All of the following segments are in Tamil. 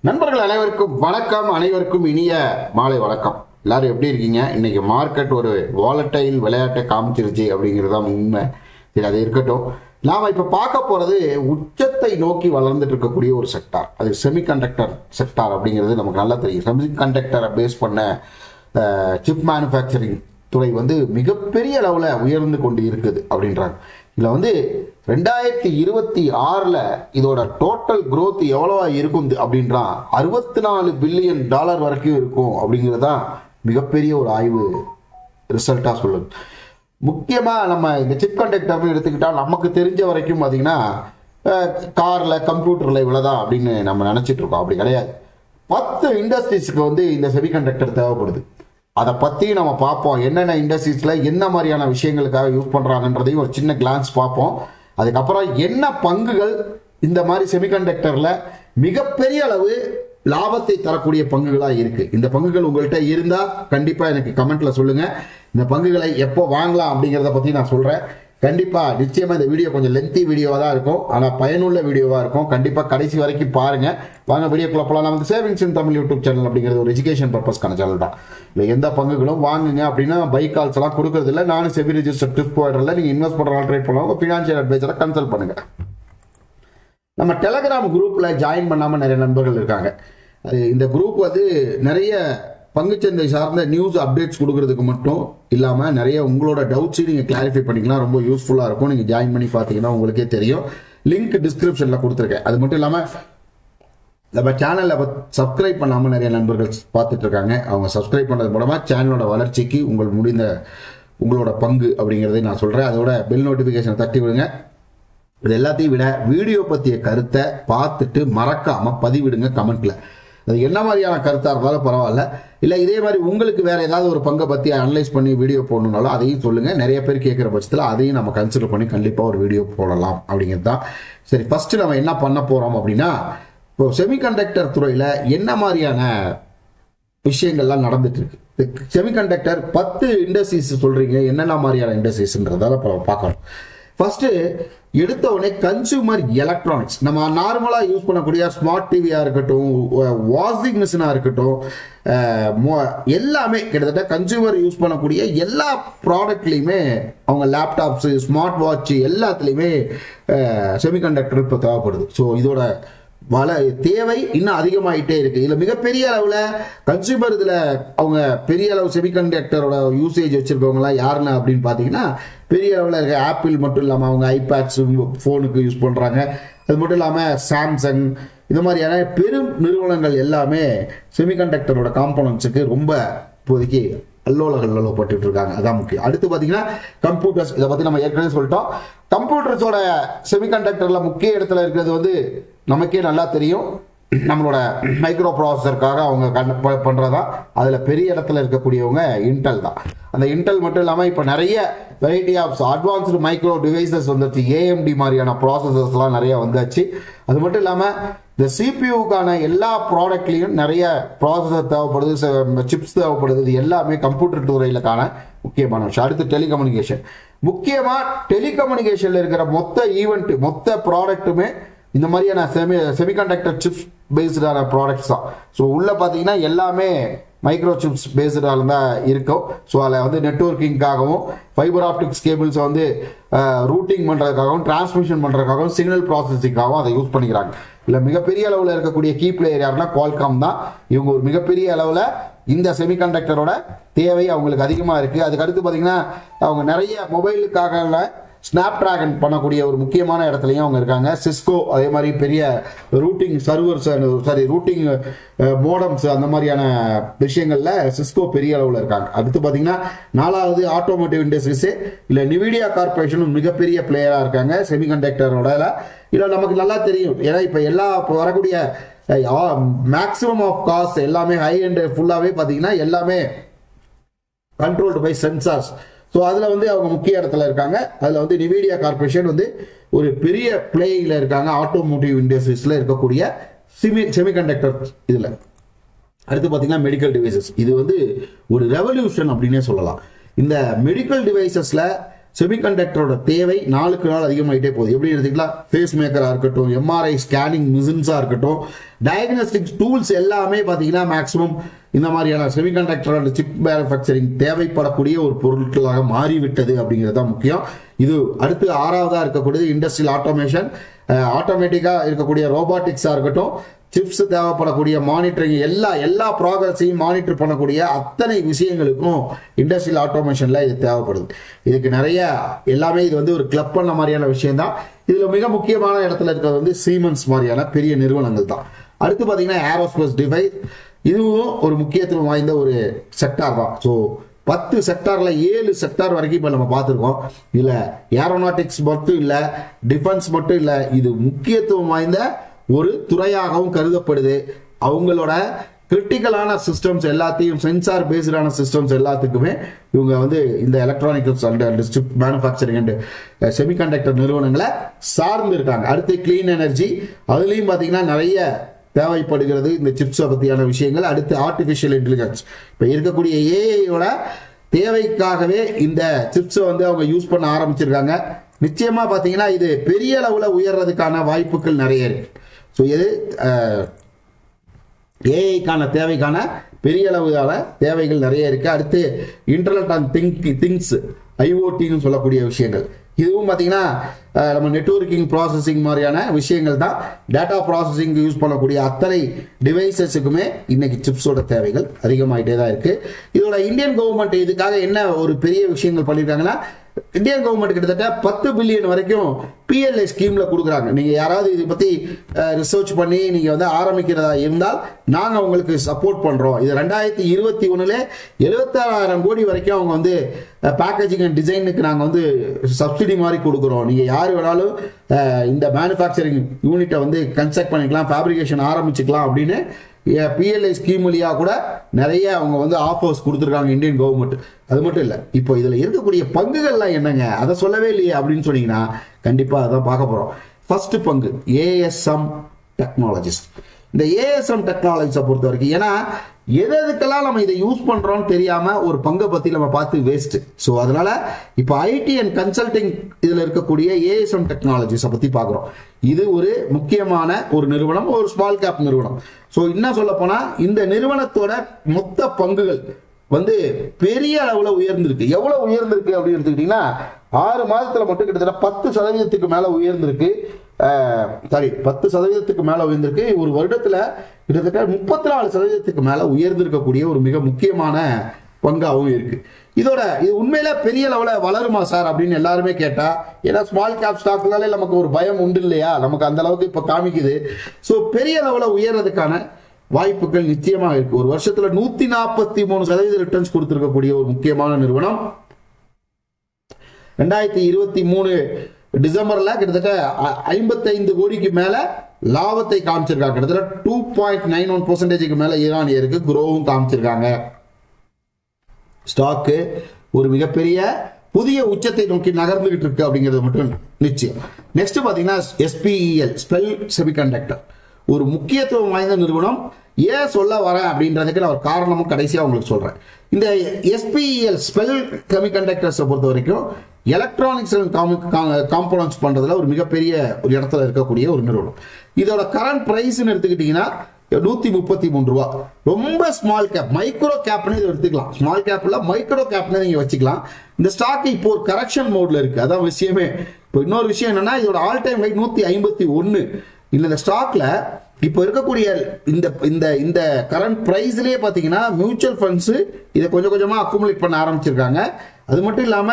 நண்பர்கள் அனைவருக்கும் வணக்கம். அனைவருக்கும் இனிய மாலை வணக்கம். எல்லாரும் எப்படி இருக்கீங்க? இன்னைக்கு மார்க்கெட் ஒரு வாலட்டைல் விளையாட்டை காமிச்சிருச்சு அப்படிங்கிறது தான் உண்மை. சரி, அது இருக்கட்டும். நாம இப்ப பார்க்க போறது உச்சத்தை நோக்கி வளர்ந்துட்டு இருக்கக்கூடிய ஒரு செக்டார். அது செமிகண்டக்டர் செக்டார் அப்படிங்கிறது நமக்கு நல்லா தெரியும். செமிகண்டக்டரை பேஸ் பண்ண சிப் மேனுஃபேக்சரிங் துறை வந்து மிகப்பெரிய அளவில் உயர்ந்து கொண்டு இருக்குது அப்படின்றாங்க. இதில் வந்து 2026 இதோட டோட்டல் growth எவ்வளவா இருக்கும் அப்படின்றா $64 பில்லியன் வரைக்கும் இருக்கும் அப்படிங்கிறதான் மிகப்பெரிய ஒரு ஆய்வு ரிசல்ட்டா சொல்லுது. முக்கியமா நம்ம இந்த சிப் கண்டக்டர்னு எடுத்துக்கிட்டா நமக்கு தெரிஞ்ச வரைக்கும் பார்த்தீங்கன்னா கார்ல கம்ப்யூட்டர்ல இவ்வளவுதான் அப்படின்னு நம்ம நினைச்சிட்டு இருக்கோம். அப்படி கிடையாது. 10 இண்டஸ்ட்ரீஸ்க்கு வந்து இந்த செமிகண்டக்டர் தேவைப்படுது. அதை பற்றி நம்ம பார்ப்போம். என்னென்ன இண்டஸ்ட்ரீஸில் என்ன மாதிரியான விஷயங்களுக்காக யூஸ் பண்ணுறாங்கன்றதையும் ஒரு சின்ன கிளான்ஸ் பார்ப்போம். அதுக்கப்புறம் என்ன பங்குகள் இந்த மாதிரி செமிகண்டக்டரில் மிகப்பெரிய அளவு லாபத்தை தரக்கூடிய பங்குகளாக இருக்குது. இந்த பங்குகள் உங்கள்கிட்ட இருந்தால் கண்டிப்பாக எனக்கு கமெண்ட்டில் சொல்லுங்கள். இந்த பங்குகளை எப்போ வாங்கலாம் அப்படிங்கிறத பற்றி நான் சொல்கிறேன். கண்டிப்பாக நிச்சயமாக இந்த வீடியோ கொஞ்சம் லென்த்தி வீடியோவாக தான் இருக்கும், ஆனால் பயனுள்ள வீடியோவாக இருக்கும். கண்டிப்பாக கடைசி வரைக்கும் பாருங்கள். வாங்க வீடியோக்குள்ள போகலாம். நமக்கு SavingsinTamil யூடியூப் சேனல் அப்படிங்கிறது ஒரு எஜுகேஷன் பர்பஸ்க்கான சேனல் தான். இல்லை எந்த பங்குகளும் வாங்குங்க அப்படின்னா பை கால்ஸ் எல்லாம் கொடுக்கறது இல்லை. நானும் செபி ரிஜிஸ்டர் டிப் போயிடல. நீங்கள் இன்வெஸ்ட் பண்ணுறதுனால ட்ரேட் பண்ணுவாங்க. உங்கள் ஃபினான்ஷியல் அட்வைசரை கன்சல்ட் பண்ணுங்கள். நம்ம டெலகிராம் குரூப்பில் ஜாயின் பண்ணாமல் நிறைய நண்பர்கள் இருக்காங்க. இந்த குரூப் வந்து நிறைய பங்குச்சந்தை சார்ந்த நியூஸ் அப்டேட்ஸ் கொடுக்கறதுக்கு மட்டும் இல்லாமல் நிறைய உங்களோட டவுட்ஸையும் நீங்கள் கிளாரிஃபை பண்ணிக்கலாம். ரொம்ப யூஸ்ஃபுல்லாக இருக்கும். நீங்கள் ஜாயின் பண்ணி பார்த்தீங்கன்னா உங்களுக்கே தெரியும். லிங்க் டிஸ்கிரிப்ஷனில் கொடுத்துருக்கேன். அது மட்டும் இல்லாமல் நம்ம சேனலில் சப்ஸ்கிரைப் பண்ணாமல் நிறைய நண்பர்கள் பார்த்துட்டு இருக்காங்க. அவங்க சப்ஸ்கிரைப் பண்ணுறது மூலமாக சேனலோட வளர்ச்சிக்கு உங்களோட பங்கு அப்படிங்கிறதை நான் சொல்கிறேன். அதோட பெல் நோட்டிஃபிகேஷனை தட்டி விடுங்க. இது எல்லாத்தையும் விட வீடியோ பற்றிய கருத்தை பார்த்துட்டு மறக்காமல் பதிவிடுங்க கமெண்ட்டில். அது என்ன மாதிரியான கருத்தாக இருந்தாலும் பரவாயில்ல. இல்லை இதே மாதிரி உங்களுக்கு வேறு ஏதாவது ஒரு பங்கை பற்றி அனலைஸ் பண்ணி வீடியோ போடணுன்னாலும் அதையும் சொல்லுங்கள். நிறைய பேர் கேட்குற பட்சத்தில் அதையும் நம்ம கன்சிடர் பண்ணி கண்டிப்பாக ஒரு வீடியோ போடலாம் அப்படிங்கிறது தான். சரி, ஃபஸ்ட்டு நம்ம என்ன பண்ண போகிறோம் அப்படின்னா, இப்போ செமிகண்டக்டர் துறையில் என்ன மாதிரியான விஷயங்கள்லாம் நடந்துட்டு இருக்கு. செமிகண்டக்டர் 10 இண்டஸ்ட்ரீஸ் சொல்கிறீங்க. என்னென்ன மாதிரியான இண்டஸ்ட்ரீஸ்ன்றதால பார்க்கணும். ஃபர்ஸ்ட் எடுத்த உடனே கன்சூமர் எலக்ட்ரானிக்ஸ், நம்ம நார்மலாக யூஸ் பண்ணக்கூடிய ஸ்மார்ட் டிவியாக இருக்கட்டும், வாஷிங் மிஷினாக இருக்கட்டும், எல்லாமே கிட்டத்தட்ட கன்சூமர் யூஸ் பண்ணக்கூடிய எல்லா ப்ராடக்ட்லையுமே, அவங்க லேப்டாப்ஸு, ஸ்மார்ட் வாட்ச் எல்லாத்துலேயுமே செமிகண்டக்டர் இப்போ தேவைப்படுது. ஸோ இதோட தேவை இன்னும் அதிகமாகிட்டே இருக்கு. இதில் மிகப்பெரிய அளவில் கன்சூமர் இதில் அவங்க பெரிய அளவு செமிகண்டக்டரோட யூசேஜ் வச்சிருக்கவங்களாம் யாருன்னு அப்படின்னு பார்த்தீங்கன்னா, பெரிய அளவில் இருக்க ஆப்பிள் மட்டும் இல்லாமல் அவங்க ஐபேட்ஸ் ஃபோனுக்கு யூஸ் பண்ணுறாங்க. அது மட்டும் இல்லாமல் சாம்சங் இந்த மாதிரியான பெரும் நிறுவனங்கள் எல்லாமே செமிகண்டக்டரோட காம்போனன்ட்ஸுக்கு ரொம்ப இப்போதைக்கு அல்லோலப்பட்டு இருக்காங்க. அதான் முக்கியம். அடுத்து பார்த்தீங்கன்னா கம்ப்யூட்டர்ஸ். இதை பற்றி நம்ம ஏற்கனவே சொல்லிட்டோம். கம்ப்யூட்டர்ஸோட செமிகண்டக்டர்ல முக்கிய இடத்துல இருக்கிறது வந்து நமக்கே நல்லா தெரியும். நம்மளோட மைக்ரோ ப்ராசஸருக்காக அவங்க பண்றதா. அதுல பெரிய இடத்துல இருக்கக்கூடியவங்க இன்டெல் தான். அந்த இன்டெல் மட்டும் இல்லாமல் இப்போ நிறைய variety of advanced micro devices வந்துச்சு. AMD மாதிரியான ப்ராசஸர்ஸ்லாம் நிறைய வந்தாச்சு. அது மட்டும் இல்லாமல் இந்த சிபியூக்கான எல்லா ப்ராடக்ட்லையும் நிறைய ப்ராசஸர் தேவைப்படுது, சிப்ஸ் தேவைப்படுது. இது எல்லாமே கம்ப்யூட்டர் துறையிலக்கான முக்கியமான விஷயம். அடுத்து டெலிகம்யூனிகேஷன். முக்கியமாக டெலிகம்யூனிகேஷனில் இருக்கிற மொத்த ப்ராடக்ட்டுமே இந்த மாதிரியான செமிகண்டக்டர் சிப்ஸ் பேஸ்டான ப்ராடக்ட்ஸ் தான். ஸோ உள்ள பார்த்தீங்கன்னா எல்லாமே மைக்ரோ சிப்ஸ் பேஸ்டால தான் இருக்கும். ஸோ அதில் வந்து நெட்வொர்க்கிங்காகவும், ஃபைபர் ஆப்டிக்ஸ் கேபிள்ஸை வந்து ரூட்டிங் பண்ணுறதுக்காகவும், டிரான்ஸ்மிஷன் பண்ணுறதுக்காகவும், சிக்னல் ப்ராசஸிங்காகவும் அதை யூஸ் பண்ணிக்கிறாங்க. இல்லை மிகப்பெரிய அளவில் இருக்கக்கூடிய கீ பிளேயர் யாருன்னா குவால்காம் தான். இவங்க ஒரு மிகப்பெரிய அளவில் இந்த செமிகண்டக்டரோட தேவை அவங்களுக்கு அதிகமாக இருக்குது. அதுக்கு அடுத்து பார்த்தீங்கன்னா அவங்க நிறைய மொபைலுக்காக ஸ்னாப் டிராகன் பண்ணக்கூடிய ஒரு முக்கியமான இடத்துலையும் அவங்க இருக்காங்க. சிஸ்கோ அதே மாதிரி பெரிய ரூட்டிங் சர்வர்ஸ், ரூட்டிங் மோடம்ஸ் அந்த மாதிரியான விஷயங்கள்ல சிஸ்கோ பெரிய அளவில் இருக்காங்க. அடுத்து பார்த்தீங்கன்னா 4வது ஆட்டோமோட்டிவ் இண்டஸ்ட்ரீஸு இல்லை நிவிடியா கார்பரேஷனும் மிகப்பெரிய பிளேயராக இருக்காங்க செமிகண்டக்டரோட. இல்லை நமக்கு நல்லா தெரியும். ஏன்னா இப்போ வரக்கூடிய மேக்ஸிமம் ஆஃப் காஸ்ட் எல்லாமே ஹை அண்ட் ஃபுல்லாகவே பார்த்தீங்கன்னா எல்லாமே கண்ட்ரோல்டு பை சென்சார்ஸ். ஸோ அதில் வந்து அவங்க முக்கிய இடத்துல இருக்காங்க. அதில் வந்து நிவிடியா கார்பரேஷன் வந்து ஒரு பெரிய பிளேயிங்கில் இருக்காங்க ஆட்டோமோட்டிவ் இண்டஸ்ட்ரீஸில் இருக்கக்கூடிய செமிகண்டக்டர் இதில். அடுத்து பார்த்தீங்கன்னா மெடிக்கல் டிவைசஸ். இது வந்து ஒரு ரெவல்யூஷன் அப்படின்னே சொல்லலாம். இந்த மெடிக்கல் டிவைசஸில் செமிகண்டக்டரோட தேவை நாளுக்கு நாள் அதிகமாகிட்டே போகுது. எப்படி எடுத்துக்கலாம், ஃபேஸ் மேக்கராக இருக்கட்டும், எம்ஆர்ஐ ஸ்கேனிங் மிஷின்ஸாக இருக்கட்டும், டயக்னோஸ்டிக் டூல்ஸ் எல்லாமே பார்த்தீங்கன்னா மேக்ஸிமம் இந்த மாதிரியான செமிகண்டக்டரோட சிப் மேனுஃபேக்சரிங் தேவைப்படக்கூடிய ஒரு பொருட்களாக மாறிவிட்டது அப்படிங்கிறது தான் முக்கியம். இது அடுத்து 6வதாக இருக்கக்கூடியது இண்டஸ்ட்ரியல் ஆட்டோமேஷன், ஆட்டோமேட்டிக்காக இருக்கக்கூடிய ரோபாட்டிக்ஸாக இருக்கட்டும், சிப்ஸ் தேவைப்படக்கூடிய மானிட்டரிங், எல்லா ப்ராக்ரஸையும் மானிட்டர் பண்ணக்கூடிய அத்தனை விஷயங்களுக்கும் இண்டஸ்ட்ரியல் ஆட்டோமேஷன்ல இது தேவைப்படுது. இதுக்கு நிறைய எல்லாமே இது வந்து ஒரு கிளப் பண்ண மாதிரியான விஷயம் தான். இதுல மிக முக்கியமான இடத்துல இருக்கிறது வந்து சீமென்ஸ் மாதிரியான பெரிய நிறுவனங்கள் தான். அடுத்து பார்த்தீங்கன்னா ஏரோஸ்பேஸ் டிவைஸ், இதுவும் ஒரு முக்கியத்துவம் வாய்ந்த ஒரு செக்டார் தான். ஸோ 10 செக்டார்ல 7 செக்டார் வரைக்கும் இப்போ நம்ம பார்த்துருக்கோம். இதில் ஏரோநாட்டிக்ஸ் மட்டும் இல்லை, டிஃபென்ஸ் மட்டும் இல்லை, இது முக்கியத்துவம் வாய்ந்த ஒரு துறையாகவும் கருதப்படுது. அவங்களோட கிரிட்டிக்கலான சிஸ்டம்ஸ் எல்லாத்தையும், சென்சார் பேஸ்டான சிஸ்டம்ஸ் எல்லாத்துக்குமே இவங்க வந்து இந்த electronics and chip manufacturing and semiconductor நிறுவனங்களை சார்ந்து இருக்காங்க. அடுத்து கிளீன் எனர்ஜி, அதுலேயும் பார்த்தீங்கன்னா நிறைய தேவைப்படுகிறது இந்த சிப்ஸை பற்றியான விஷயங்கள். அடுத்து ஆர்டிஃபிஷியல் இன்டெலிஜென்ஸ், இப்போ இருக்கக்கூடிய ஏஐயோட தேவைக்காகவே இந்த சிப்ஸை வந்து அவங்க யூஸ் பண்ண ஆரம்பிச்சிருக்காங்க. நிச்சயமா பார்த்தீங்கன்னா இது பெரிய அளவில் உயர்றதுக்கான வாய்ப்புகள் நிறைய இருக்கு. ஸோ இது ஏஐக்கான தேவைக்கான பெரிய அளவுக்கான தேவைகள் நிறைய இருக்கு. அடுத்து இன்டர்நெட் அண்ட் திங்ஸ், ஐஓடின்னு சொல்லக்கூடிய விஷயங்கள், இதுவும் பார்த்தீங்கன்னா நம்ம நெட்வொர்க்கிங் ப்ராசஸிங் மாதிரியான விஷயங்கள் தான். டேட்டா ப்ராசஸிங் யூஸ் பண்ணக்கூடிய அத்தனை டிவைசஸுக்குமே இன்னைக்கு சிப்ஸோட தேவைகள் அதிகமாகிட்டே தான் இருக்கு. இதோட இந்தியன் கவர்மெண்ட் இதுக்காக என்ன ஒரு பெரிய விஷயங்கள் பண்ணியிருக்காங்கன்னா, இந்தியன் கவர்மெண்ட் கிட்டத்தட்ட 10 பில்லியன் வரைக்கும் பிஎல்ஐ ஸ்கீம்ல கொடுக்குறாங்க. நீங்க யாராவது இதை பத்தி ரிசர்ச் பண்ணி நீங்க வந்து ஆரம்பிக்கிறதா இருந்தால் நாங்க உங்களுக்கு சப்போர்ட் பண்றோம். இது 2021 76,000 கோடி வரைக்கும் அவங்க வந்து பேக்கேஜிங் அண்ட் டிசைனுக்கு நாங்க வந்து சப்சிடி மாதிரி கொடுக்குறோம். நீங்க யாரு வேணாலும் இந்த மேனுஃபேக்சரிங் யூனிட்டை வந்து கன்ஸ்ட்ரக்ட் பண்ணிக்கலாம், ஃபேப்ரிகேஷன் ஆரம்பிச்சுக்கலாம் அப்படின்னு பிஎல்ஐ ஸ்கீம் வழியா கூட நிறைய அவங்க வந்து ஆஃபர்ஸ் கொடுத்துருக்காங்க இந்தியன் கவர்மெண்ட். அது மட்டும் இல்லை, இப்போ இதில் இருக்கக்கூடிய பங்குகள்லாம் என்னங்க, அதை சொல்லவே இல்லையே அப்படின்னு சொன்னீங்கன்னா கண்டிப்பாக அதான் பார்க்க போகிறோம். ஃபர்ஸ்ட் பங்கு ஏஎஸ்எம் டெக்னாலஜிஸ். இந்த ஏஎஸ்எம் டெக்னாலஜிஸை பொறுத்த வரைக்கும், ஏன்னா எதுக்கெல்லாம் நம்ம இதை யூஸ் பண்றோம்னு தெரியாம ஒரு பங்கை பத்தி நம்ம பார்த்து வேஸ்ட். ஸோ அதனால இப்போ ஐடி அண்ட் கன்சல்டிங் இதுல இருக்கக்கூடிய ஏஎஸ்எம் டெக்னாலஜிஸை பத்தி பார்க்குறோம். இது ஒரு முக்கியமான ஒரு நிறுவனம், ஒரு ஸ்மால் கேப் நிறுவனம். ஸோ இன்னும் சொல்ல போனா இந்த நிறுவனத்தோட மொத்த பங்குகள் வந்து பெரிய அளவுல உயர்ந்திருக்கு. எவ்வளவு உயர்ந்திருக்கு அப்படின்னு எடுத்துக்கிட்டீங்கன்னா 6 மாதத்துல மட்டும் கிட்டத்தட்ட 10% மேல உயர்ந்திருக்கு. 10% மேல உயர்ந்திருக்கு. ஒரு வருடத்துல கிட்டத்தட்ட 34% மேல உயர்ந்திருக்கக்கூடிய ஒரு மிக முக்கியமான பங்காகவும் இருக்கு. இது உண்மையில பெரிய லெவல வளருமா சார் அப்படின்னு எல்லாருமே கேட்டா, ஏன்னா ஸ்மால் கேப் ஸ்டாக்னாலே நமக்கு ஒரு பயம் உண்டு இல்லையா, நமக்கு அந்த அளவுக்கு இப்ப காமிக்குது. ஸோ பெரிய லெவல உயர்றதுக்கான வாய்ப்புகள் நிச்சயமா இருக்கு. ஒரு வருஷத்துல 143% ரிட்டர்ன்ஸ் கொடுத்திருக்கக்கூடிய ஒரு முக்கியமான நிறுவனம். 2023 டிசம்பர்ல கிட்டத்தட்ட 55 கோடிக்கு மேல லாபத்தை காமிச்சிருக்காங்க. கிட்டத்தட்ட 2.91% மேல இயருக்கு குரோவும் காமிச்சிருக்காங்க. ஸ்டாக்கு ஒரு மிகப்பெரிய புதிய உச்சத்தை நோக்கி நகர்ந்துகிட்டு இருக்கு அப்படிங்கிறது மட்டும் நிச்சயம். நெக்ஸ்ட் பாத்தீங்கன்னா SPEL, ஸ்பெல் செமிகண்டக்டர், ஒரு முக்கியத்துவம் வாய்ந்த நிறுவனம். ஏன் சொல்ல வரேன் அப்படின்றதுக்கு நான் ஒரு காரணமும் கடைசியா உங்களுக்கு சொல்றேன். இந்த SPEL ஸ்பெல் செமிகண்டக்டர்ஸை பொறுத்த வரைக்கும் எலக்ட்ரானிக்ஸ் காம்போனன்ட்ஸ் பண்றதுல ஒரு மிகப்பெரிய ஒரு இடத்துல இருக்கக்கூடிய ஒரு நிறுவனம். இதோட கரண்ட் பிரைஸ் எடுத்துக்கிட்டீங்கன்னா 133 ரூபா. ரொம்ப ஸ்மால் கேப், மைக்ரோ கேப்னு இதை எடுத்துக்கலாம். ஸ்மால் கேப்ல மைக்ரோ கேப்னு நீங்க வச்சுக்கலாம். இந்த ஸ்டாக் இப்போ ஒரு கரெக்ஷன் மோட்ல இருக்கு, அதான் விஷயமே. இப்போ இன்னொரு விஷயம் என்னன்னா, இதோட ஆல் டைம் ஹை 151. இந்த ஸ்டாக்ல இப்போ இருக்கக்கூடிய இந்த கரண்ட் பிரைஸ்லயே பாத்தீங்கன்னா மியூச்சுவல் ஃபண்ட்ஸ் இதை கொஞ்சம் கொஞ்சமா அக்குமுலேட் பண்ண ஆரம்பிச்சிருக்காங்க. அது மட்டும் இல்லாம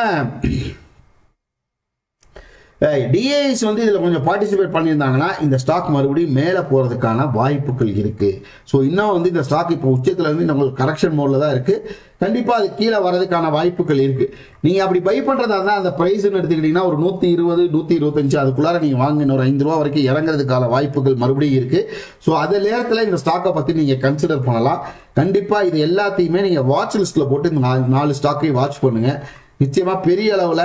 டிஏஎஸ் வந்து இதுல கொஞ்சம் பார்ட்டிசிபேட் பண்ணியிருந்தாங்கன்னா இந்த ஸ்டாக் மறுபடியும் மேலே போறதுக்கான வாய்ப்புகள் இருக்கு. ஸோ இன்னும் வந்து இந்த ஸ்டாக் இப்போ உச்சத்துல இருந்து நம்ம கரெக்ஷன் மோட்ல தான் இருக்கு. கண்டிப்பா அது கீழே வரதுக்கான வாய்ப்புகள் இருக்கு. நீங்க அப்படி பை பண்றதா இருந்தா அந்த பிரைஸ் எடுத்துக்கிட்டீங்கன்னா ஒரு 120, 125 அதுக்குள்ளார நீங்க வாங்க இன்னொரு 5 ரூபா வரைக்கும் இறங்குறதுக்கான வாய்ப்புகள் மறுபடியும் இருக்கு. ஸோ அந்த நேரத்தில் இந்த ஸ்டாக்கை பத்தி நீங்க கன்சிடர் பண்ணலாம். கண்டிப்பா இது எல்லாத்தையுமே நீங்க வாட்ச் லிஸ்ட்ல போட்டு இந்த 4 ஸ்டாக்கையும் வாட்ச் பண்ணுங்க. நிச்சயமா பெரிய அளவுல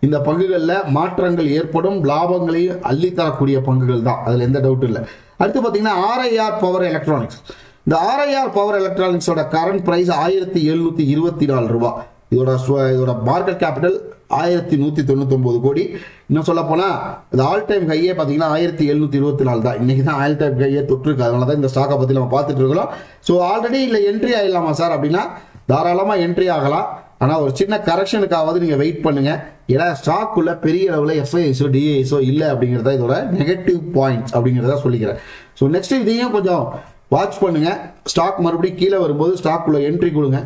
இந்த பங்குகளில் மாற்றங்கள் ஏற்படும், லாபங்களையும் அள்ளி தரக்கூடிய பங்குகள் தான், அதுல எந்த டவுட்டும் இல்லை. அடுத்து பாத்தீங்கன்னா RIR பவர் எலக்ட்ரானிக்ஸ். இந்த RIR பவர் எலக்ட்ரானிக்ஸோட கரண்ட் பிரைஸ் 1724 ரூபாய். இதோட மார்க்கெட் கேபிட்டல் 1199 கோடி. இன்னும் சொல்ல போனா இது ஆல் டைம் ஹையே பாத்தீங்கன்னா 1724 தான். இன்னைக்கு தான் ஆல் டைம் ஹையே தொற்றுருக்கு. அதனால தான் இந்த ஸ்டாக்கை பத்தி நம்ம பார்த்துட்டு இருக்கிறோம். ஸோ ஆல்ரெடி இல்லை என்ட்ரி ஆயிடலாமா சார் அப்படின்னா தாராளமா என்ட்ரி ஆகலாம். ஆனால் ஒரு சின்ன கரெக்ஷனுக்காவது நீங்கள் வெயிட் பண்ணுங்க. ஏன்னா ஸ்டாக்குள்ள பெரிய அளவில் எஃப்ஐஎஸோ டிஐஎஸோ இல்லை அப்படிங்கிறத இதோட நெகட்டிவ் பாயிண்ட்ஸ் அப்படிங்கிறத சொல்லிக்கிறேன். ஸோ நெக்ஸ்ட் இதையும் கொஞ்சம் வாட்ச் பண்ணுங்க. ஸ்டாக் மறுபடியும் கீழே வரும்போது ஸ்டாக்குள்ள என்ட்ரி கொடுங்க.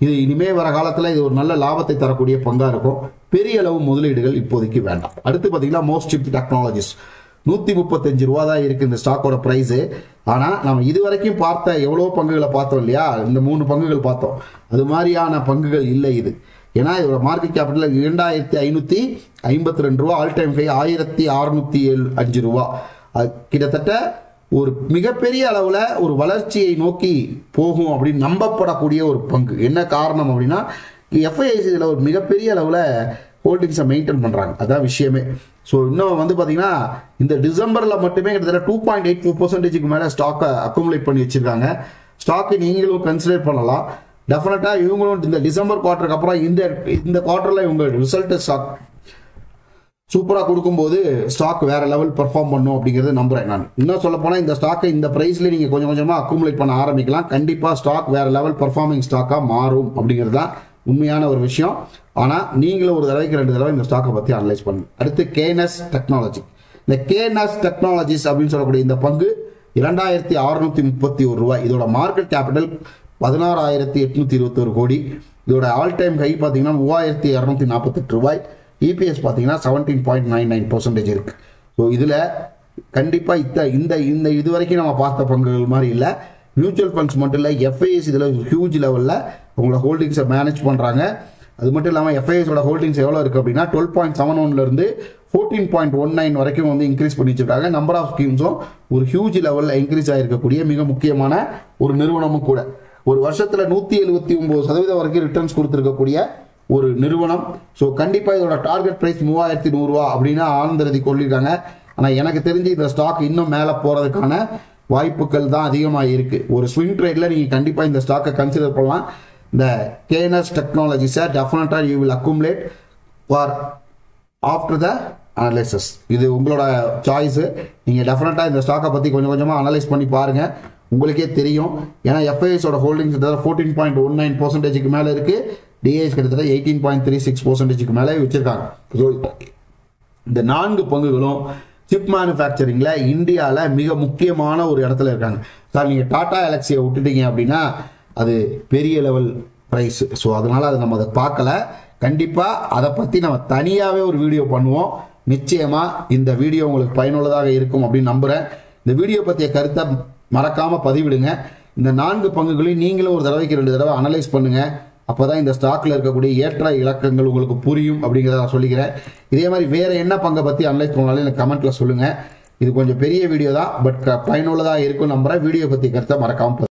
இது இனிமே வர காலத்தில் இது ஒரு நல்ல லாபத்தை தரக்கூடிய பங்காக இருக்கும். பெரிய அளவு முதலீடுகள் இப்போதைக்கு வேண்டாம். அடுத்து பார்த்தீங்கன்னா மோஸ்ட் சிப் டெக்னாலஜிஸ் 135 ரூபா தான் இருக்கு இந்த ஸ்டாக்கோட பிரைஸ். ஆனா நம்ம இதுவரைக்கும் பார்த்த எவ்வளவு பங்குகளை பார்த்தோம் இல்லையா, இந்த 3 பங்குகள் பார்த்தோம், அது மாதிரியான பங்குகள் இல்லை இது. ஏன்னா இதோட மார்க்கெட் கேபிட்டல் 2552 ரூபா, ஆல் டைம் ஹை 1605 ரூபா. கிட்டத்தட்ட ஒரு மிகப்பெரிய அளவுல ஒரு வளர்ச்சியை நோக்கி போகும் அப்படின்னு நம்பப்படக்கூடிய ஒரு பங்கு. என்ன காரணம் அப்படின்னா எஃப்ஐஐசி இதுல ஒரு மிகப்பெரிய அளவுல ஹோல்டிங்ஸை மெயின்டைன் பண்றாங்க, அதான் விஷயமே. ஸோ இன்னும் வந்து பார்த்தீங்கன்னா இந்த டிசம்பரில் மட்டுமே கிட்டத்தட்ட 2.84% மேலே ஸ்டாக்கை அக்குமுலேட் பண்ணி வச்சிருக்காங்க. ஸ்டாக்கை நீங்களும் கன்சிடர் பண்ணலாம். டெஃபினட்டாக இவங்களும் இந்த டிசம்பர் குவார்ட்டருக்கு அப்புறம் இந்த குவார்ட்டரில் இவங்க ரிசல்ட் ஸ்டாக் சூப்பராக கொடுக்கும்போது ஸ்டாக் வேற லெவல் பெர்ஃபார்ம் பண்ணும் அப்படிங்கிறது நம்புறேன் நான். இன்னும் சொல்ல போனால் இந்த ஸ்டாக்கை இந்த பிரைஸ்ல நீங்கள் கொஞ்சம் கொஞ்சமாக அக்குமுலேட் பண்ண ஆரம்பிக்கலாம். கண்டிப்பாக ஸ்டாக் வேற லெவல் பெர்ஃபார்மிங் ஸ்டாக்காக மாறும் அப்படிங்கிறது தான் உண்மையான ஒரு விஷயம். ஆனால் நீங்களும் ஒரு தடவைக்கு 2 தடவை இந்த ஸ்டாக்கை பற்றி அனலைஸ் பண்ணுங்க. அடுத்து கேஎன்எஸ் டெக்னாலஜி. இந்த கேஎன்எஸ் டெக்னாலஜிஸ் அப்படின்னு சொல்லக்கூடிய இந்த பங்கு 2631 ரூபாய். இதோட மார்க்கெட் கேபிட்டல் 16,821 கோடி. இதோட ஆல் டைம் ஹை பார்த்தீங்கன்னா 3248 ரூபாய். இபிஎஸ் பார்த்தீங்கன்னா 17.99% இருக்கு. ஸோ இதில் கண்டிப்பாக இந்த இது வரைக்கும் நம்ம பார்த்த பங்குகள் மாதிரி இல்லை. மியூச்சுவல் ஃபண்ட்ஸ் மட்டும் இல்லை, எஃப்ஐஎஸ் இதில் ஹியூஜ் லெவலில் உங்களோட ஹோல்டிங்ஸை மேனேஜ் பண்ணுறாங்க. அது மட்டும் இல்லாமல் எஃப்ஐஎஸோட ஹோல்டிங்ஸ் எவ்வளோ இருக்குது அப்படின்னா 12.71 14.19 வரைக்கும் வந்து இன்க்ரீஸ் பண்ணி வச்சிருக்காங்க. நம்பர் ஆஃப் ஸ்கீம்ஸும் ஒரு ஹியூஜ் லெவலில் இன்க்ரீஸ் ஆகிருக்கக்கூடிய மிக முக்கியமான ஒரு நிறுவனமும் கூட. ஒரு வருஷத்தில் 179% வரைக்கும் ரிட்டர்ன்ஸ் கொடுத்துருக்கக்கூடிய ஒரு நிறுவனம். ஸோ கண்டிப்பாக இதோட டார்கெட் ப்ரைஸ் 3100 ரூபா அப்படின்னு ஆனந்தரதி சொல்லியிருக்காங்க. ஆனால் எனக்கு தெரிஞ்சு இந்த ஸ்டாக் இன்னும் மேலே போகிறதுக்கான வாய்ப்புகள் தான் அதிகமாக இருக்கு. ஒரு ஸ்விங் ட்ரேடில் நீங்கள் கண்டிப்பாக இந்த ஸ்டாக்கை கன்சிடர் பண்ணலாம். இந்த கேஎன்எஸ் டெக்னாலஜிஸை டெஃபினட்டாக you will accumulate for after the analysis. இது உங்களோட சாய்ஸு. நீங்கள் டெஃபினட்டாக இந்த ஸ்டாக்கை பற்றி கொஞ்சம் கொஞ்சமாக அனலைஸ் பண்ணி பாருங்கள், உங்களுக்கே தெரியும். ஏன்னா எஃப்ஐஎஸோட ஹோல்டிங்ஸ் 14.19% மேலே இருக்குது. டிஐஎஸ் கிட்டத்தட்ட 18.36% மேலே வச்சிருக்காங்க. ஸோ இந்த 4 பங்குகளும் சிப் மேனுஃபேக்சரிங்கில் இந்தியாவில் மிக முக்கியமான ஒரு இடத்துல இருக்காங்க. சார் நீங்கள் டாடா எலக்ஸியை விட்டுட்டீங்க அப்படின்னா அது பெரிய லெவல் ப்ரைஸ். ஸோ அதனால் அதை நம்ம அதை பார்க்கல. கண்டிப்பாக அதை பற்றி நம்ம தனியாகவே ஒரு வீடியோ பண்ணுவோம். நிச்சயமாக இந்த வீடியோ உங்களுக்கு பயனுள்ளதாக இருக்கும் அப்படின்னு நம்புகிறேன். இந்த வீடியோ பற்றிய கருத்தை மறக்காமல் பதிவிடுங்க. இந்த 4 பங்குகளையும் நீங்களும் ஒரு தடவைக்கு 2 தடவை அனலைஸ் பண்ணுங்கள். அப்போ தான் இந்த ஸ்டாக்கில் இருக்கக்கூடிய ஏற்ற இலக்கங்கள் உங்களுக்கு புரியும் அப்படிங்கிறத நான் சொல்லிக்கிறேன். இதே மாதிரி வேறு என்ன பங்கை பற்றி அனலைஸ் பண்ணாலும் எனக்கு கமெண்ட்டில் சொல்லுங்கள். இது கொஞ்சம் பெரிய வீடியோ தான், பட் பயனுள்ளதாக இருக்கும் நம்புகிறேன். வீடியோ பற்றி கருத்தை மறக்காமல்